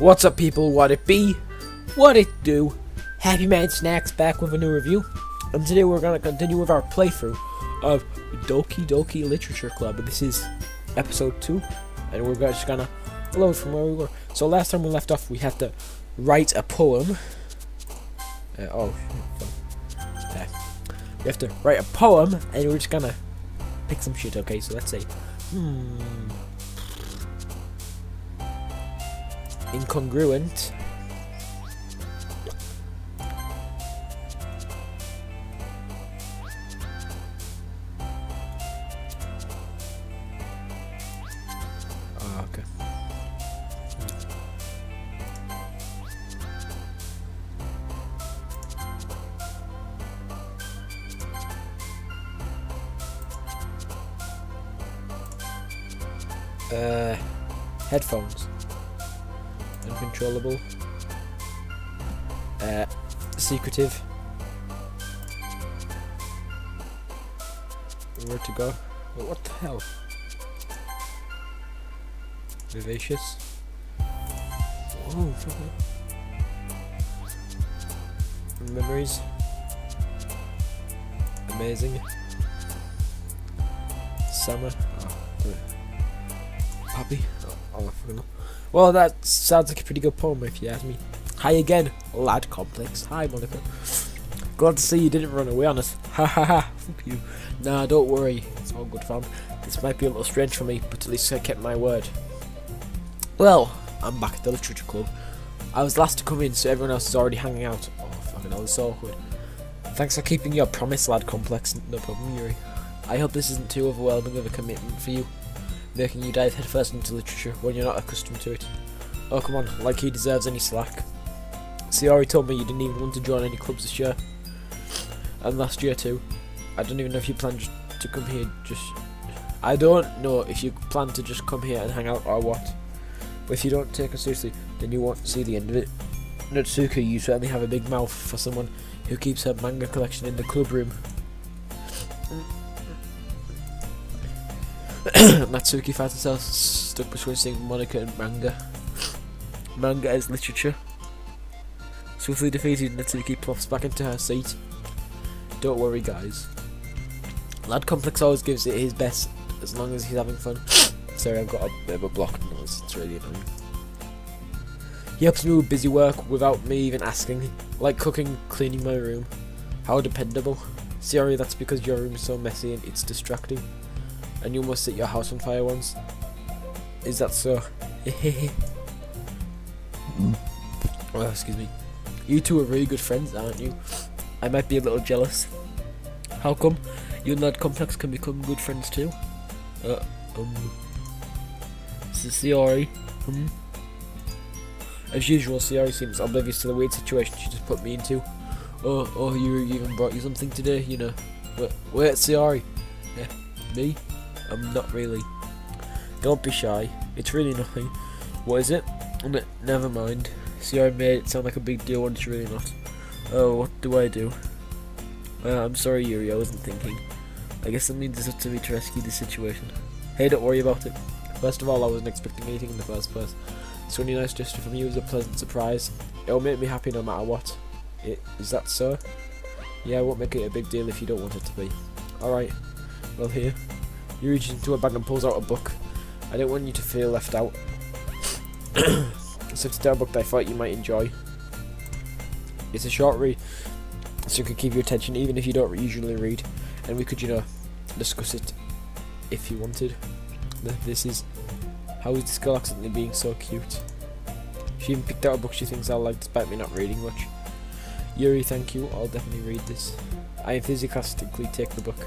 What's up, people? What it be? What it do? Happy Man Snacks back with a new review, and today we're gonna continue with our playthrough of Doki Literature Club. And this is episode 2, and we're just gonna load from where we were. So last time we left off, we had to write a poem. We have to write a poem, and we're just gonna pick some shit. Okay, so let's say, incongruent. Okay. Headphones. Uncontrollable. Secretive. Where to go? What the hell? Vivacious. Oh, memories. Amazing. Summer. Puppy. Well, that sounds like a pretty good poem if you ask me. Hi again, lad complex. Hi, Monica. Glad to see you didn't run away on us. Ha ha ha. Fuck you. Nah, don't worry. It's all good fun. This might be a little strange for me, but at least I kept my word. Well, I'm back at the literature club. I was last to come in, so everyone else is already hanging out. Oh, fucking hell, it's so awkward. Thanks for keeping your promise, lad complex. No problem, Yuri. I hope this isn't too overwhelming of a commitment for you, making you dive headfirst into literature when you're not accustomed to it. Oh, come on, like he deserves any slack. Siori told me you didn't even want to join any clubs this year. And last year too. I don't even know if you plan to come here I don't know if you plan to just come here and hang out or what. But if you don't take us seriously, then you won't see the end of it. Natsuki, you certainly have a big mouth for someone who keeps her manga collection in the club room. Natsuki finds herself stuck between seeing Monica and manga. Manga is literature. Swiftly defeated, Natsuki plops back into her seat. Don't worry, guys. Lad Complex always gives it his best as long as he's having fun. Sorry, I've got a bit of a blocked noise. It's really annoying. He helps me with busy work without me even asking, like cooking, cleaning my room. How dependable. Sorry, that's because your room is so messy and it's distracting. And you almost set your house on fire once. Is that so? Oh, excuse me. You two are really good friends, aren't you? I might be a little jealous. How come? You and Lad Complex can become good friends too? Siori. As usual, Siori seems oblivious to the weird situation she just put me into. Oh, you even brought you something today, you know. Wait, Siori. Me? I'm not really. Don't be shy. It's really nothing. What is it? Never mind. Siori made it sound like a big deal when it's really not. Oh, what do I do? I'm sorry, Yuri, I wasn't thinking. I guess that means it's up to me to rescue the situation. Hey, don't worry about it. First of all, I wasn't expecting anything in the first place. This really nice gesture from you is a pleasant surprise. It'll make me happy no matter what. Is that so? Yeah, I won't make it a big deal if you don't want it to be. Alright. Well, here. You reach into a bag and pulls out a book. I don't want you to feel left out. So it's a book that I thought you might enjoy. It's a short read, so it could keep your attention even if you don't usually read. And we could, discuss it if you wanted. This is... How is this girl accidentally being so cute? She even picked out a book she thinks I'll like despite me not reading much. Yuri, thank you. I'll definitely read this. I enthusiastically take the book.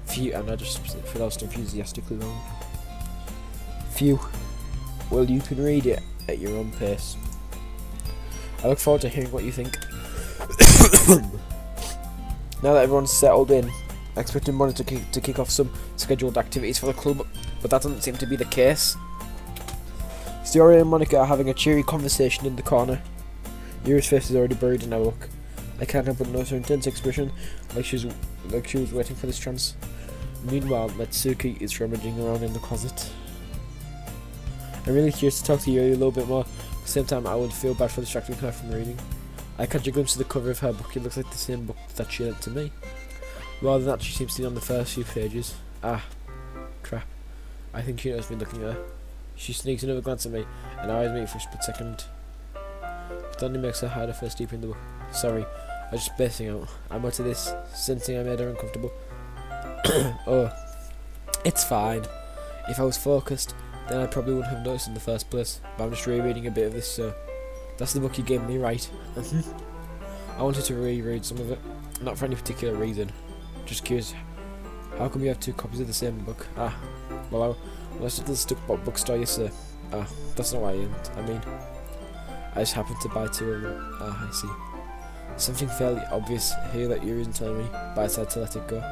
Phew, and I just pronounced enthusiastically wrong. Phew. Well, you can read it at your own pace. I look forward to hearing what you think. Now that everyone's settled in, I expected Monica to kick off some scheduled activities for the club, but that doesn't seem to be the case. Siori and Monica are having a cheery conversation in the corner. Yuri's face is already buried in her book. I can't help but notice her intense expression, like she was waiting for this chance. Meanwhile, Natsuki is rummaging around in the closet. I'm really curious to talk to you a little bit more, Same time, I would feel bad for distracting her from reading. I catch a glimpse of the cover of her book. It looks like the same book that she lent to me. Rather than that, she seems to be on the first few pages. Ah, crap. I think she knows me looking at her. She sneaks another glance at me, and our eyes meet for a split second. It only makes her harder first deeper in the book. Sorry, I was just spacing out. I'm out of this, sensing I made her uncomfortable. Oh, it's fine. If I was focused, then I probably wouldn't have noticed in the first place. But I'm just rereading a bit of this, so that's the book you gave me, right? I wanted to reread some of it, not for any particular reason. Just curious, how come you have 2 copies of the same book? Ah, well, I was at the bookstore yesterday. Ah, that's not what I meant. I mean, I just happened to buy 2 of them. Ah, I see. Something fairly obvious here that you isn't telling me, but I decided to let it go.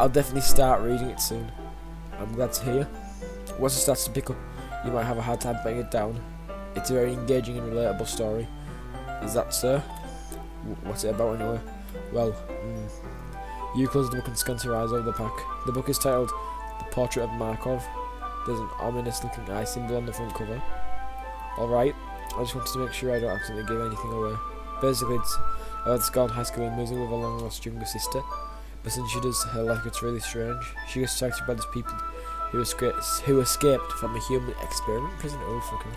I'll definitely start reading it soon. I'm glad to hear. Once it starts to pick up, you might have a hard time putting it down. It's a very engaging and relatable story. Is that so? What's it about anyway? Well, you close the book and squint your eyes over the pack. The book is titled The Portrait of Markov. There's an ominous looking eye symbol on the front cover. Alright, I just wanted to make sure I don't accidentally give anything away. Basically, it's about this girl in high school moving with a long lost younger sister. But since she does, her life gets really strange. She gets attracted by these people who escaped from a human experiment prison. Oh, fucking.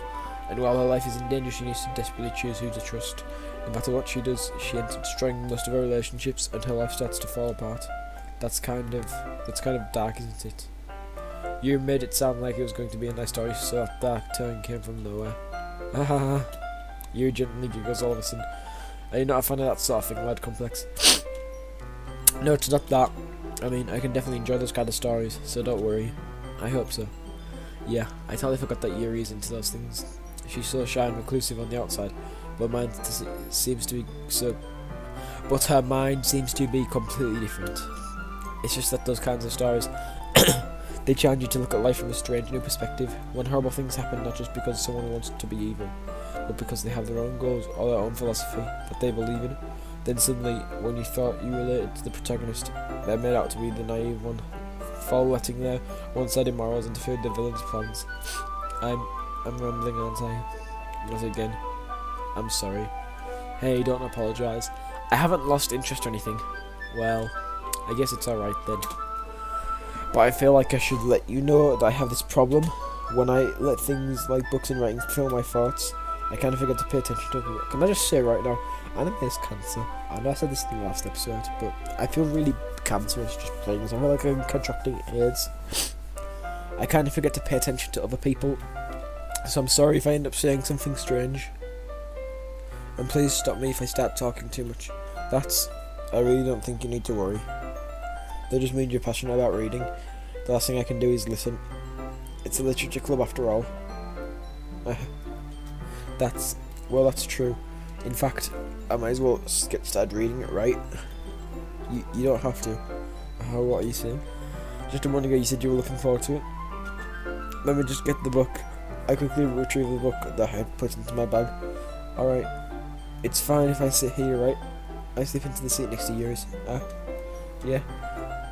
And while her life is in danger, she needs to desperately choose who to trust. No matter what she does, she ends up destroying most of her relationships, and her life starts to fall apart. That's kind of dark, isn't it? You made it sound like it was going to be a nice story, so that dark turn came from nowhere. Haha. You gently giggles all of a sudden. Are you not a fan of that sort of thing, lad complex? No, it's not that. I mean, I can definitely enjoy those kind of stories, so don't worry. I hope so. Yeah, I totally forgot that Yuri is into those things. She's so shy and reclusive on the outside, but her mind seems to be completely different. It's just that those kinds of stories, they challenge you to look at life from a strange new perspective. When horrible things happen, not just because someone wants to be evil, but because they have their own goals or their own philosophy that they believe in. Then suddenly, when you thought you related to the protagonist, they're made out to be the naive one, letting their one-sided morals interfere with the villain's plans. I'm rambling, aren't I? Not again. I'm sorry. Hey, don't apologise. I haven't lost interest or anything. Well, I guess it's alright then. But I feel like I should let you know that I have this problem. When I let things like books and writing fill my thoughts, I kind of forget to pay attention to them. Can I just say right now, anime is cancer. I know I said this in the last episode, but I feel really cancerous just playing this. I feel like I'm contracting AIDS. I kind of forget to pay attention to other people, so I'm sorry if I end up saying something strange. And please stop me if I start talking too much. I really don't think you need to worry. That just means you're passionate about reading. The last thing I can do is listen. It's a literature club after all. That's true. In fact, I might as well get started reading it, right? You don't have to. What are you saying? Just a moment ago you said you were looking forward to it. Let me just get the book. I quickly retrieve the book that I had put into my bag. Alright. It's fine if I sit here, right? I slip into the seat next to yours. Yeah.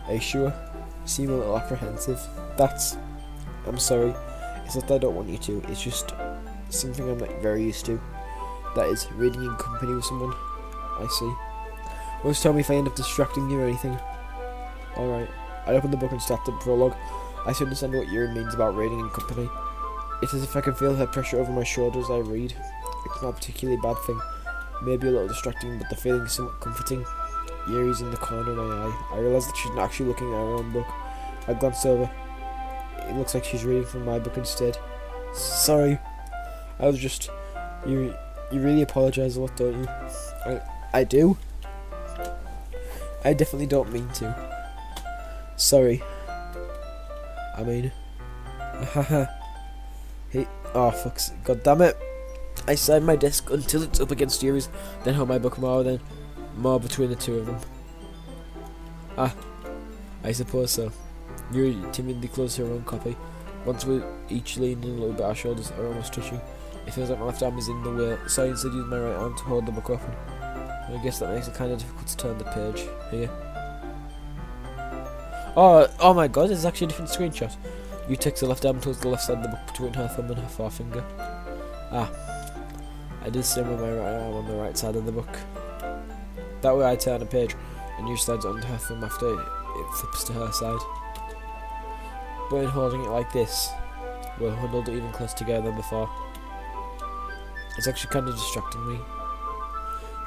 Are you sure? You seem a little apprehensive. I'm sorry. It's not that I don't want you to. It's just something I'm not very used to. That is, reading in company with someone. I see. Well, just tell me if I end up distracting you or anything. Alright. I open the book and start the prologue. I still understand what Yuri means about reading in company. It's as if I can feel her pressure over my shoulder as I read. It's not a particularly bad thing. Maybe a little distracting, but the feeling is somewhat comforting. Yuri's in the corner of my eye. I realise that she's not actually looking at her own book. I glance over. It looks like she's reading from my book instead. Sorry. I was just... You really apologise a lot, don't you? I do? I definitely don't mean to. Sorry. I mean... Hey... Oh, fuck's... God damn it. I side my desk until it's up against Yuri's, then hold my book more between the two of them. I suppose so. Yuri timidly closed her own copy. Once we each leaned in a little bit, our shoulders are almost touching. It feels like my left arm is in the way, so I instead use my right arm to hold the book open. I guess that makes it kind of difficult to turn the page here. Oh my god, it's actually a different screenshot. You take the left arm towards the left side of the book between her thumb and her forefinger. I did the same with my right arm on the right side of the book. That way I turn a page and you slide it onto her thumb after it flips to her side. But in holding it like this, we're huddled even closer together than before. It's actually kind of distracting me.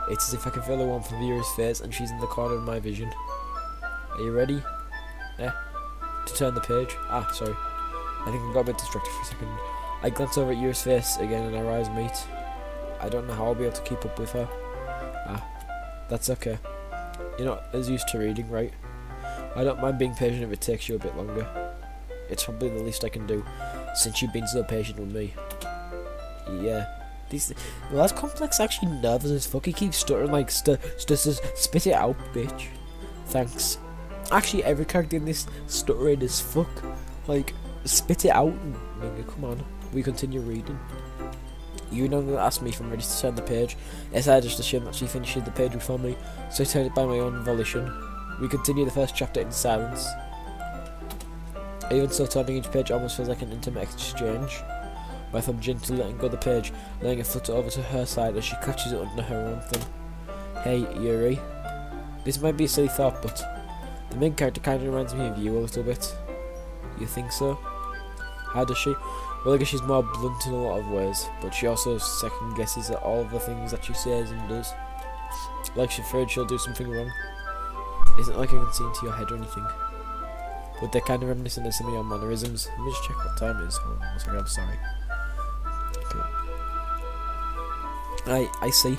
It's as if I can feel the warmth of Yuri's face and she's in the corner of my vision. Are you ready? Yeah. To turn the page? Ah, sorry. I think I got a bit distracted for a second. I glance over at Yuri's face again and our eyes meet. I don't know how I'll be able to keep up with her. Ah, that's okay. You're not as used to reading, right? I don't mind being patient if it takes you a bit longer. It's probably the least I can do, since you've been so patient with me. Yeah. Well, that's complex actually nervous as fuck. He keeps stuttering like, spit it out, bitch. Thanks. Actually, every character in this stuttering as fuck. Like, spit it out. Nigga, come on. We continue reading. You know, asked me if I'm ready to turn the page. Yes, I just assumed that she finished the page before me, so I turned it by my own volition. We continue the first chapter in silence. Even so, turning each page almost feels like an intimate exchange. My thumb gently letting go of the page, laying a foot over to her side as she catches it under her own thumb. Hey, Yuri. This might be a silly thought, but the main character kind of reminds me of you a little bit. You think so? How does she? Well, I guess she's more blunt in a lot of ways, but she also second guesses at all of the things that she says and does. Like she's afraid she'll do something wrong. Isn't like I can see into your head or anything. But they're kind of reminiscent of some of your mannerisms. Let me just check what time it is. Hold on one second, I'm sorry. Okay. I see.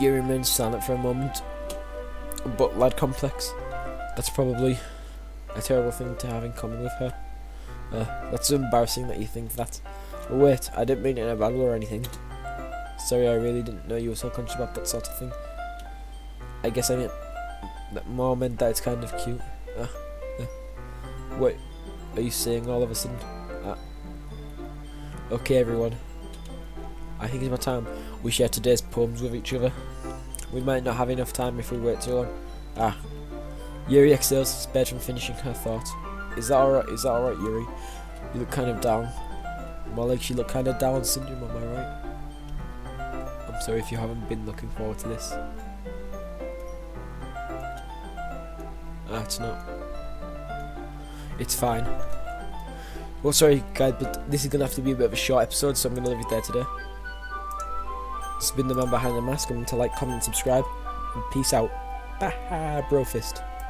You remain silent for a moment. But lad complex. That's probably a terrible thing to have in common with her. That's embarrassing that you think that. But wait, I didn't mean it in a bad way or anything. Sorry, I really didn't know you were so conscious about that sort of thing. I guess I meant that more meant that it's kind of cute. Wait, are you saying all of a sudden? Okay, everyone. I think it's about time we share today's poems with each other. We might not have enough time if we wait too long. Yuri exhales, spared from finishing her thought. Is that alright? Is that alright, Yuri? You look kind of down. More like you look kind of Down syndrome, am I right? I'm sorry if you haven't been looking forward to this. It's not. It's fine. Well, sorry guys, but this is going to have to be a bit of a short episode, so I'm going to leave it there today. This has been the man behind the mask. Remember to like, comment, and subscribe. And peace out. Bye, bro fist.